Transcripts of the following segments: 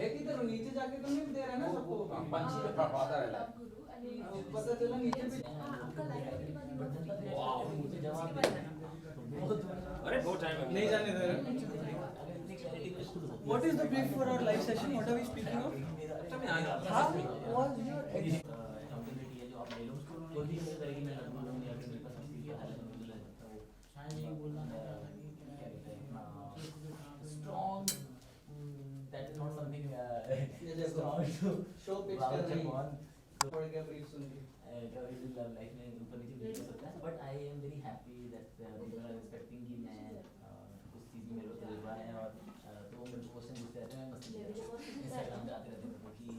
किधर नीचे जाके तो नहीं दे रहा है ना सबको पंछी का पता रहता है पता चला नीचे भी अरे बहुत टाइम नहीं जाने दे रहे What is the brief for our live session? What are we speaking of? How was your accountability है जो आप ले लो कोई भी ऐसे करेगी मैं लड़ूंगा या फिर मेरे पास सबसे क्या हाल है मुझे लगता है वो शायद ये बोलना क्या कहते हैं strong that is not something strong to show pitch कर रही है पढ़ के brief सुन के लाइफ में ऊपर नीचे नहीं हो सकता है but I am very happy that people are expecting कि मैं कुछ चीज़ मेरे को तजुर्बा है और तो मेरे को क्वेश्चन पूछते रहते हैं मैं मस्ती इंस्टाग्राम पे आते रहते हैं कि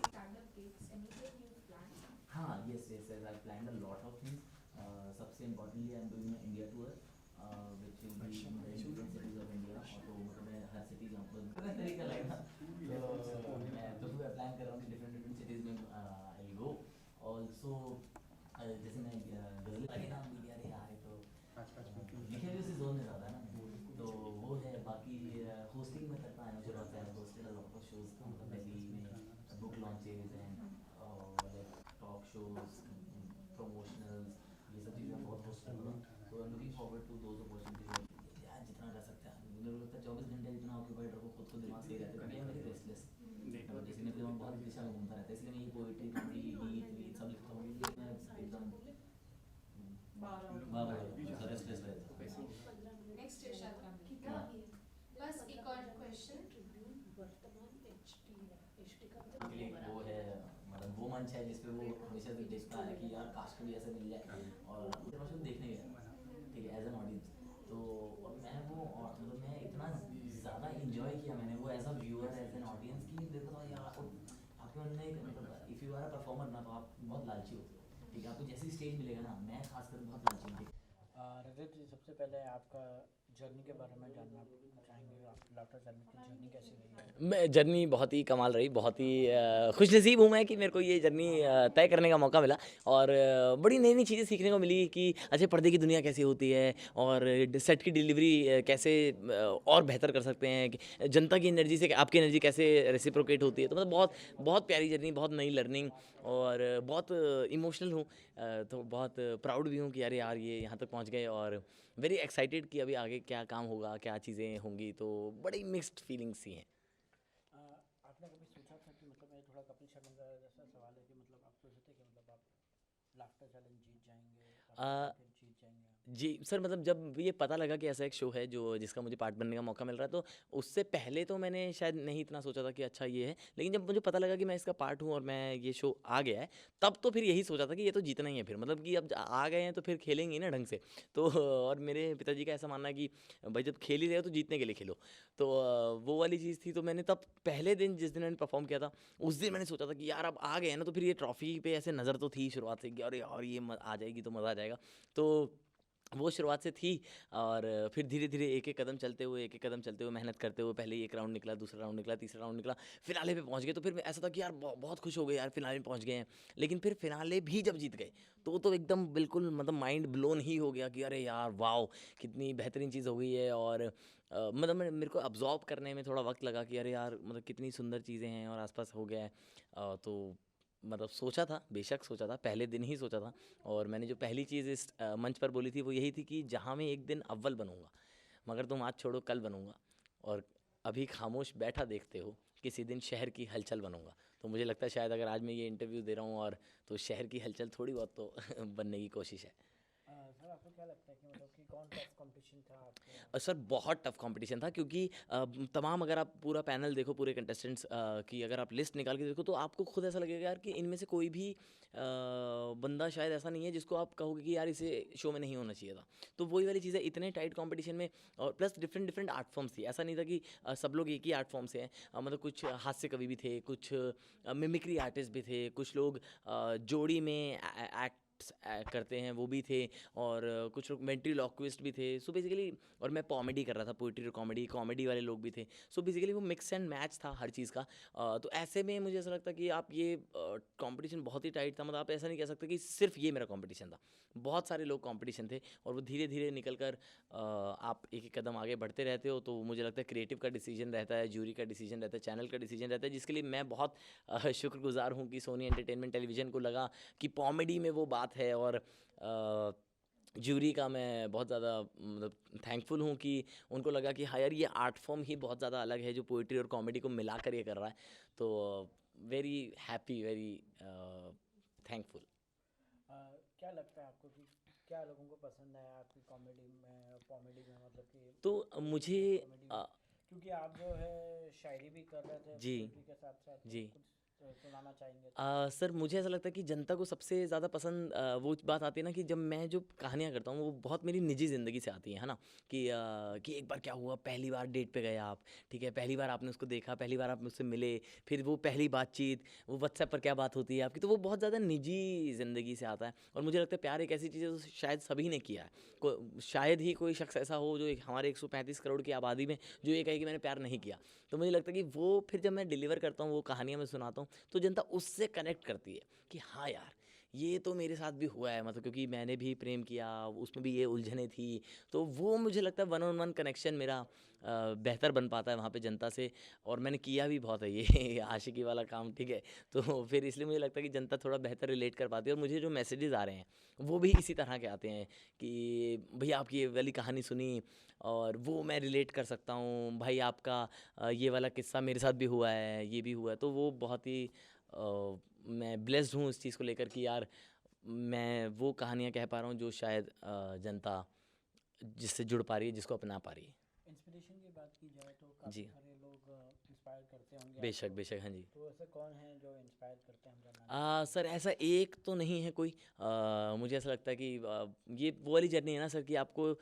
हाँ yes I planned a lot of things सबसे importantly I am doing my India tour which will be in the different cities of India और तो मतलब मैं हर सिटी जाऊँगा कितना तरीका लगेगा तो मैं तो प्लान कर रहा हूँ कि डिफरेंट सिटीज़ में आई विल गो ऑल्सो जैसे मैं गजल के नाम भी यार यार तो लिखे भी उसी जोन में ज़्यादा है ना तो वो है बाकी होस्टिंग में करता है मुझे बहुत है hosted a lot of shows मतलब दिल्ली में book launches and like talk shows promotionals ये सब चीज़ें बहुत होस्ट कर रहा हूँ तो I am looking forward to those opportunities यार जितना कर सकते हैं मुझे लगता है 24 घंटे जितना ऑक्यूपाइड रखो खुद को दिमाग सही रहता है मैं वेरी रेस्टलेस जैसे मेरा दिमाग बहुत दिशा में घूमता रहता है इसलिए मैं ये पोइट्री कॉमेडी गीत सब लिखता हूँ मैं एकदम रेस्टलेस रहता हूँ नेक्स्ट इरशाद बस एक और क्वेश्चन वो है मतलब वो मंच है जिसपे वो हमेशा से देखता है कि यार काश कभी ऐसा मिल जाए और मुझे देखने गया ठीक है एज एन ऑडियंस तो और मैं वो मतलब मैं इतना ज़्यादा इंजॉय किया मैंने वो as a viewer as an audience की देखा था यार आपके मन में एक मतलब if you are a performer ना तो आप बहुत लालची होते हो ठीक है आपको जैसे स्टेज मिलेगा ना मैं खासकर बहुत लालची हूँ रजत जी सबसे पहले आपका जर्नी के बारे में जानना चाहेंगे आप लाफ्टर जर्नी की जर्नी कैसी रही है मैं जर्नी बहुत ही कमाल रही बहुत ही खुशनसीब हूँ मैं कि मेरे को ये जर्नी तय करने का मौका मिला और बड़ी नई नई चीज़ें सीखने को मिली कि अच्छे पर्दे की दुनिया कैसी होती है और सेट की डिलीवरी कैसे और बेहतर कर सकते हैं कि जनता की एनर्जी से आपकी एनर्जी कैसे रेसिप्रोकेट होती है तो मतलब बहुत बहुत प्यारी जर्नी बहुत नई लर्निंग और बहुत इमोशनल हूँ तो बहुत प्राउड भी हूँ कि अरे यार ये यहाँ तक पहुँच गए और वेरी एक्साइटेड कि अभी आगे क्या काम होगा क्या चीज़ें होंगी तो बड़ी मिक्स्ड फीलिंग्स ही हैं आपने कभी सोचा था कि मतलब मैं थोड़ा कपिल शर्मा का जैसा सवाल है कि मतलब आप सोचे थे कि मतलब आप लाफ्टर चैलेंज जीत जाएंगे और फिर जीत जाएंगे जी सर मतलब जब ये पता लगा कि ऐसा एक शो है जो जिसका मुझे पार्ट बनने का मौका मिल रहा है तो उससे पहले तो मैंने शायद नहीं इतना सोचा था कि अच्छा ये है लेकिन जब मुझे पता लगा कि मैं इसका पार्ट हूँ और मैं ये शो आ गया है तब तो फिर यही सोचा था कि ये तो जीतना ही है फिर मतलब कि अब आ गए हैं तो फिर खेलेंगे ना ढंग से तो और मेरे पिताजी का ऐसा मानना है कि भाई जब खेल ही रहे हो तो जीतने के लिए खेलो तो वो वाली चीज़ थी तो मैंने तब पहले दिन जिस दिन मैंने परफॉर्म किया था उस दिन मैंने सोचा था कि यार अब आ गए हैं ना तो फिर ये ट्रॉफी पे ऐसे नज़र तो थी शुरुआत से कि अरे यार ये आ जाएगी तो मज़ा आ जाएगा तो वो शुरुआत से थी और फिर धीरे धीरे एक एक कदम चलते हुए एक एक कदम चलते हुए मेहनत करते हुए पहले एक राउंड निकला दूसरा राउंड निकला तीसरा राउंड निकला फिनाले पे पहुंच गए तो फिर ऐसा था कि यार बहुत खुश हो गए यार फिनाले में पहुंच गए हैं लेकिन फिर फिनाले भी जब जीत गए तो एकदम बिल्कुल मतलब माइंड ब्लोन ही हो गया कि अरे यार वाओ कितनी बेहतरीन चीज़ हो गई है और मतलब मेरे को अब्जॉर्ब करने में थोड़ा वक्त लगा कि अरे यार मतलब कितनी सुंदर चीज़ें हैं और आसपास हो गया है तो मतलब सोचा था बेशक सोचा था पहले दिन ही सोचा था और मैंने जो पहली चीज़ इस मंच पर बोली थी वो यही थी कि जहाँ मैं एक दिन अव्वल बनूंगा मगर तुम आज छोड़ो कल बनूंगा और अभी खामोश बैठा देखते हो किसी दिन शहर की हलचल बनूंगा तो मुझे लगता है शायद अगर आज मैं ये इंटरव्यू दे रहा हूँ और तो शहर की हलचल थोड़ी बहुत तो बनने की कोशिश है सर आपको क्या लगता है कि मतलब कि कौन टफ कंपटीशन था आपके सर बहुत टफ कंपटीशन था क्योंकि तमाम अगर आप पूरा पैनल देखो पूरे कंटेस्टेंट्स की अगर आप लिस्ट निकाल के देखो तो आपको खुद ऐसा लगेगा यार कि इनमें से कोई भी बंदा शायद ऐसा नहीं है जिसको आप कहोगे कि यार इसे शो में नहीं होना चाहिए था तो वही वाली चीज़ें इतने टाइट कंपटीशन में और plus different different art forms थी ऐसा नहीं था कि सब लोग एक ही आर्ट फॉर्म से हैं मतलब कुछ हास्य कवि भी थे कुछ मिमिक्री आर्टिस्ट भी थे कुछ लोग जोड़ी में एक्ट्स करते हैं वो भी थे, और कुछ लोग वेंट्रीलॉक्विस्ट भी थे। सो बेसिकली, और मैं कॉमेडी कर रहा था, पोइट्री और कॉमेडी वाले लोग भी थे। सो बेसिकली वो मिक्स एंड मैच था हर चीज़ का। तो ऐसे में मुझे ऐसा लगता कि आप ये कंपटीशन बहुत ही टाइट था, मतलब आप ऐसा नहीं कह सकते कि सिर्फ ये मेरा कंपटीशन था, बहुत सारे लोग कंपटीशन थे, और वो धीरे धीरे निकल कर आप एक एक कदम आगे बढ़ते रहते हो। तो मुझे लगता है क्रिएटिव का डिसीजन रहता है, जूरी का डिसीजन रहता है, चैनल का डिसीजन रहता है, जिसके लिए मैं बहुत शुक्रगुजार हूँ कि सोनी एंटरटेनमेंट टेलीविज़न को लगा कि कॉमेडी में वो बात है, और जूरी का मैं बहुत ज़्यादा मतलब थैंकफुल हूँ कि उनको लगा कि हाँ यार, ये आर्ट फॉर्म ही बहुत ज़्यादा अलग है जो पोइट्री और कॉमेडी को मिला कर ये कर रहा है। तो वेरी हैप्पी, वेरी थैंकफुल। क्या लगता है आपको कि क्या लोगों को पसंद आया आपकी कॉमेडी में मतलब कि तो मुझे कॉमेडी, क्योंकि आप जो है शायरी भी कर रहे थे जी पोएट्री के साथ साथ, तो जी कुछ सुनाना चाहेंगे? सर, मुझे ऐसा लगता है कि जनता को सबसे ज़्यादा पसंद वो बात आती है ना कि जब मैं जो कहानियाँ करता हूँ वो बहुत मेरी निजी ज़िंदगी से आती हैं, है ना, कि एक बार क्या हुआ, पहली बार डेट पे गए आप, ठीक है, पहली बार आपने उसको देखा, पहली बार आप मुझसे मिले, फिर वो पहली बातचीत, वो व्हाट्सएप पर क्या बात होती है आपकी, तो वो बहुत ज़्यादा निजी ज़िंदगी से आता है। और मुझे लगता है प्यार एक ऐसी चीज़ है जो शायद सभी ने किया है, शायद ही कोई शख्स ऐसा हो जो हमारे 135 करोड़ की आबादी में जो ये कहे कि मैंने प्यार नहीं किया। तो मुझे लगता है कि वो फिर जब मैं डिलीवर करता हूँ, वो कहानियाँ मैं सुनाता हूँ, तो जनता उससे कनेक्ट करती है कि हाँ यार, ये तो मेरे साथ भी हुआ है, मतलब क्योंकि मैंने भी प्रेम किया, उसमें भी ये उलझने थी। तो वो मुझे लगता है वन ऑन वन कनेक्शन मेरा बेहतर बन पाता है वहाँ पे जनता से, और मैंने किया भी बहुत है ये आशिकी वाला काम, ठीक है। तो फिर इसलिए मुझे लगता है कि जनता थोड़ा बेहतर रिलेट कर पाती है, और मुझे जो मैसेजेस आ रहे हैं वो भी इसी तरह के आते हैं कि भैया आपकी ये वाली कहानी सुनी और वो मैं रिलेट कर सकता हूँ, भाई आपका ये वाला किस्सा मेरे साथ भी हुआ है, ये भी हुआ है। तो वो बहुत ही मैं ब्लेस्ड हूँ इस चीज़ को लेकर कि यार मैं वो कहानियाँ कह पा रहा हूँ जो शायद जनता जिससे जुड़ पा रही है, जिसको अपना पा रही है। इंस्पिरेशन की बात की जाए तो काफ़ी जी। सारे लोग इंस्पायर करते होंगे बेशक आपको, बेशक, हाँ जी। तो ऐसे कौन है जो इंस्पायर करते हैं हम जानना चाहेंगे? सर ऐसा एक तो नहीं है कोई, मुझे ऐसा लगता है कि ये वो वाली जर्नी है ना सर, कि आपको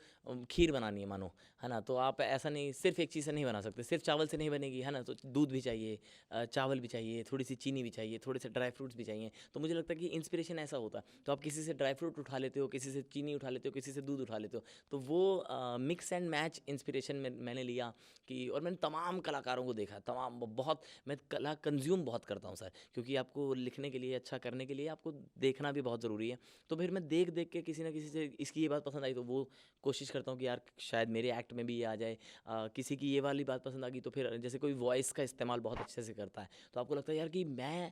खीर बनानी है मानो, है ना, तो आप ऐसा नहीं सिर्फ एक चीज़ से नहीं बना सकते, सिर्फ चावल से नहीं बनेगी, है ना, तो दूध भी चाहिए, चावल भी चाहिए, थोड़ी सी चीनी भी चाहिए, थोड़े से ड्राई फ्रूट्स भी चाहिए। तो मुझे लगता है कि इंस्पिरेशन ऐसा होता है, तो आप किसी से ड्राई फ्रूट उठा लेते हो, किसी से चीनी उठा लेते हो, किसी से दूध उठा लेते हो, तो वो मिक्स एंड मैच इंस्पिरेशन में मैंने लिया कि, और मैंने तमाम कलाकारों को देखा, तमाम बहुत, मैं कला कंज्यूम बहुत करता हूँ सर, क्योंकि आपको लिखने के लिए, अच्छा करने के लिए आपको देखना भी बहुत ज़रूरी है। तो फिर मैं देख देख के किसी ना किसी से इसकी ये बात पसंद आई तो वो कोशिश करता हूँ कि यार शायद मेरे एक्ट में भी ये आ जाए। किसी की ये वाली बात पसंद आ गई तो फिर जैसे कोई वॉइस का इस्तेमाल बहुत अच्छे से करता है, तो आपको लगता है यार कि मैं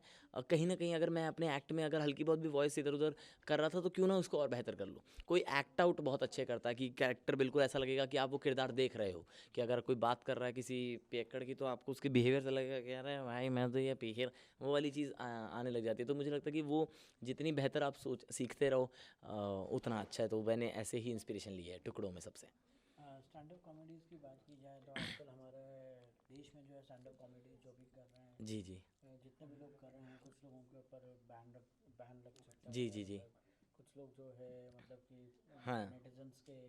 कहीं ना कहीं अगर मैं अपने एक्ट में अगर हल्की बहुत भी वॉइस इधर उधर कर रहा था तो क्यों ना उसको और बेहतर कर लूँ। कोई एक्ट आउट बहुत अच्छे करता है कि कैरेक्टर बिल्कुल ऐसा लगेगा कि आप वो किरदार देख रहे हो, कि अगर कोई बात कर रहा है किसी पियक्कड़ की तो आपको उसके बिहेवियर से लगेगा कि यार भाई मैं तो ये पियक्कड़, वो वाली चीज़ आने लग जाती है। तो मुझे लगता है कि वो जितनी बेहतर आप सोच सीखते रहो उतना अच्छा है। तो मैंने ऐसे ही इंस्पिरेशन ली है टुकड़ों में सबसे। स्टैंड अप कॉमेडीज़ की बात की जाए तो आजकल हमारे देश में जो है स्टैंड अप कॉमेडी जो भी कर रहे हैं, जी जी जितने भी लोग कर रहे हैं, कुछ लोगों के ऊपर बैन लग सकता जी है, जी जी कुछ लोग जो है मतलब कि हाँ नेटिजन्स के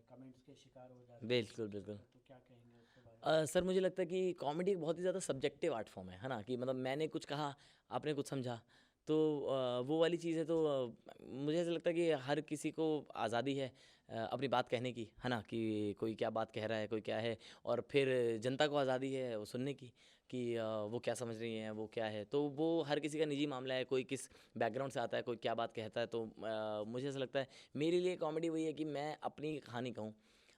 कमेंट्स के शिकार हो जाते हैं, बिल्कुल बिल्कुल। तो क्या कहेंगे उसके बारे में? सर मुझे लगता है कि कॉमेडी एक बहुत ही ज़्यादा सब्जेक्टिव आर्ट फॉर्म है ना, कि मतलब मैंने कुछ कहा, आपने कुछ समझा, तो वो वाली चीज़ है। तो मुझे ऐसा लगता है कि हर किसी को आज़ादी है अपनी बात कहने की, है ना, कि कोई क्या बात कह रहा है, कोई क्या है, और फिर जनता को आज़ादी है वो सुनने की कि वो क्या समझ रही हैं, वो क्या है। तो वो हर किसी का निजी मामला है, कोई किस बैकग्राउंड से आता है, कोई क्या बात कहता है। तो मुझे ऐसा लगता है मेरे लिए कॉमेडी वही है कि मैं अपनी कहानी कहूँ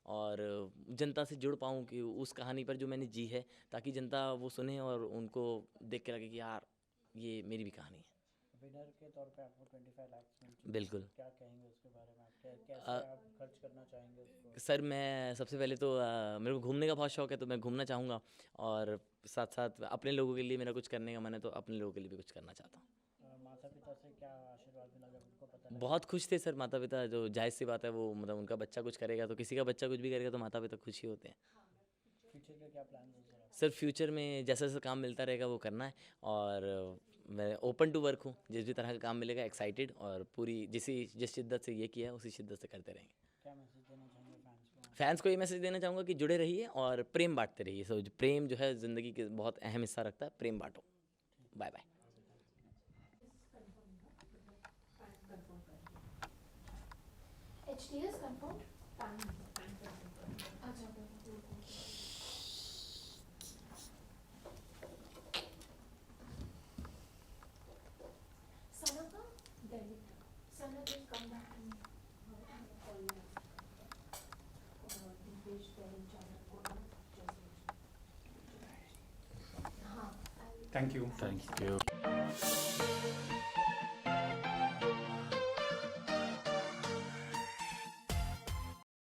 और जनता से जुड़ पाऊँ कि उस कहानी पर जो मैंने जी है, ताकि जनता वो सुने और उनको देख के लगे कि यार ये मेरी भी कहानी है। विनर के तौर पे आपको 25 लाख मिल चुके हैं, बिल्कुल। तो क्या कहेंगे उसके बारे में? आप कैसे अ, आप खर्च करना चाहेंगे उसको? सर मैं सबसे पहले तो मेरे को घूमने का बहुत शौक है, तो मैं घूमना चाहूँगा, और साथ साथ अपने लोगों के लिए मेरा कुछ करने का मन है, तो अपने लोगों के लिए भी कुछ करना चाहता हूँ। माता पिता से क्या आशीर्वाद मिला जब उनको पता लगा? बहुत खुश थे सर माता पिता, जो जायज़ सी बात है, वो मतलब उनका बच्चा कुछ करेगा तो किसी का बच्चा कुछ भी करेगा तो माता पिता खुश ही होते हैं। फ्यूचर के क्या प्लान है सर? सर फ्यूचर में जैसा जैसा काम मिलता रहेगा वो करना है, और मैं ओपन टू वर्क हूँ, जिस भी तरह का काम मिलेगा एक्साइटेड, और पूरी जिस शिद्दत से ये किया है उसी शिद्दत से करते रहेंगे। क्या मैसेज देना चाहेंगे फैंस को? फैंस को ये मैसेज देना चाहूँगा कि जुड़े रहिए और प्रेम बांटते रहिए। सो प्रेम जो है ज़िंदगी के बहुत अहम हिस्सा रखता है, प्रेम बांटो। Bye bye. HTS confirmed? अच्छा Sana ka? Delhi. Sana will come back to me. हाँ, Thank you. Thank you.